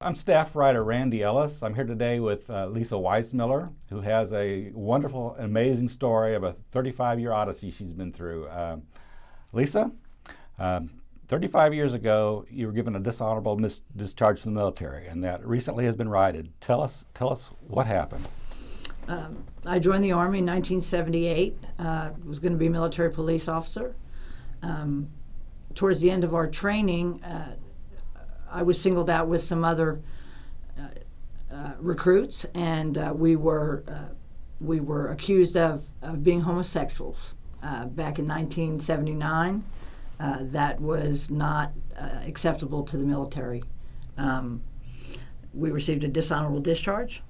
I'm staff writer Randy Ellis. I'm here today with Lisa Weiszmiller, who has a wonderful, amazing story of a 35-year odyssey she's been through. Lisa, 35 years ago, you were given a dishonorable discharge from the military, and that recently has been righted. Tell us what happened. I joined the Army in 1978. Was going to be a military police officer. Towards the end of our training, I was singled out with some other recruits, and we were accused of being homosexuals. Back in 1979, that was not acceptable to the military. We received a dishonorable discharge,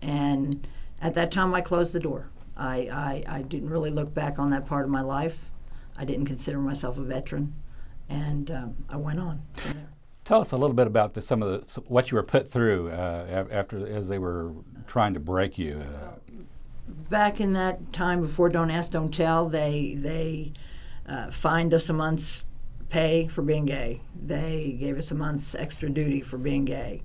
and at that time I closed the door. I didn't really look back on that part of my life. I didn't consider myself a veteran, and I went on from there. Tell us a little bit about what you were put through as they were trying to break you. Back in that time before Don't Ask, Don't Tell, they fined us a month's pay for being gay. They gave us a month's extra duty for being gay.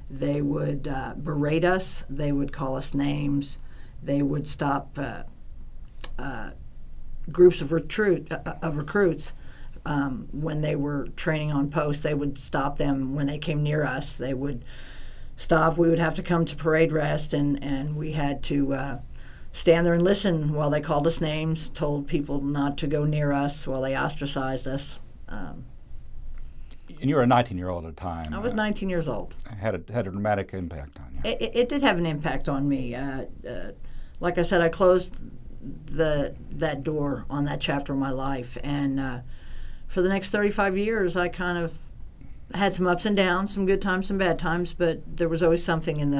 They would berate us. They would call us names. They would stop groups of recruits when they were training on post. They would stop them when they came near us. They would stop. We would have to come to parade rest, and we had to stand there and listen while they called us names, told people not to go near us, while they ostracized us. And you were a 19-year-old at the time. I was 19 years old. Had a dramatic impact on you. It did have an impact on me. Like I said, I closed that door on that chapter of my life, and for the next 35 years, I kind of had some ups and downs, some good times, some bad times, but there was always something in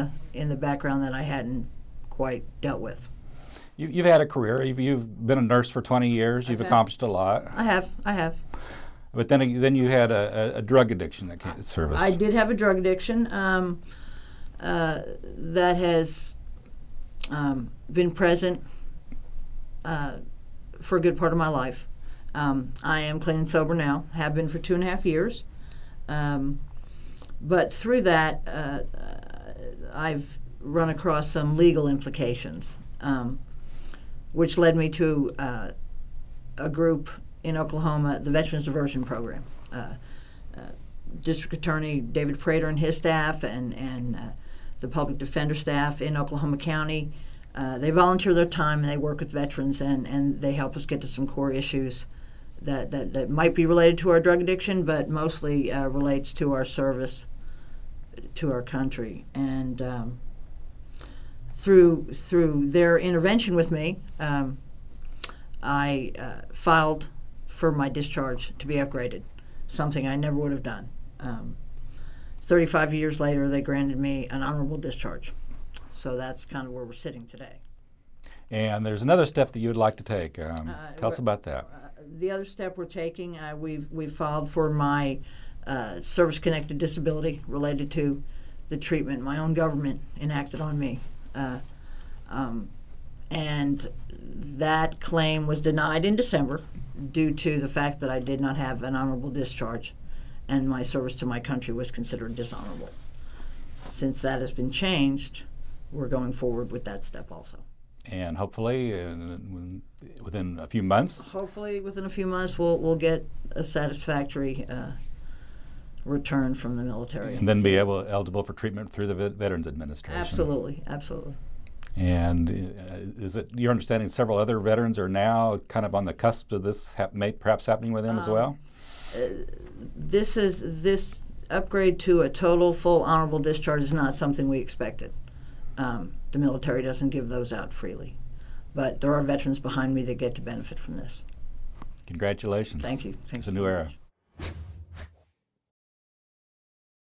the background that I hadn't quite dealt with. You've had a career. You've been a nurse for 20 years. You've accomplished a lot. I have. But then you had a drug addiction that came to service. I did have a drug addiction that has been present for a good part of my life. I am clean and sober now, have been for 2.5 years. But through that, I've run across some legal implications, which led me to a group in Oklahoma, the Veterans Diversion Program. District Attorney David Prater and his staff and the public defender staff in Oklahoma County, they volunteer their time and they work with veterans, and they help us get to some core issues that might be related to our drug addiction, but mostly relates to our service to our country. And through their intervention with me, I filed for my discharge to be upgraded, something I never would have done. 35 years later, they granted me an honorable discharge. So that's kind of where we're sitting today. And there's another step that you would like to take. Tell us about that. The other step we're taking, we've filed for my service-connected disability related to the treatment my own government enacted on me. And that claim was denied in December due to the fact that I did not have an honorable discharge and my service to my country was considered dishonorable. Since that has been changed, we're going forward with that step also. And hopefully within a few months? Hopefully within a few months we'll get a satisfactory return from the military. And then be eligible for treatment through the Veterans Administration. Absolutely. And is it your understanding several other veterans are now kind of on the cusp of this perhaps happening with them as well? This upgrade to a total, full, honorable discharge is not something we expected. The military doesn't give those out freely. But there are veterans behind me that get to benefit from this. Congratulations. Thank you. It's a new era.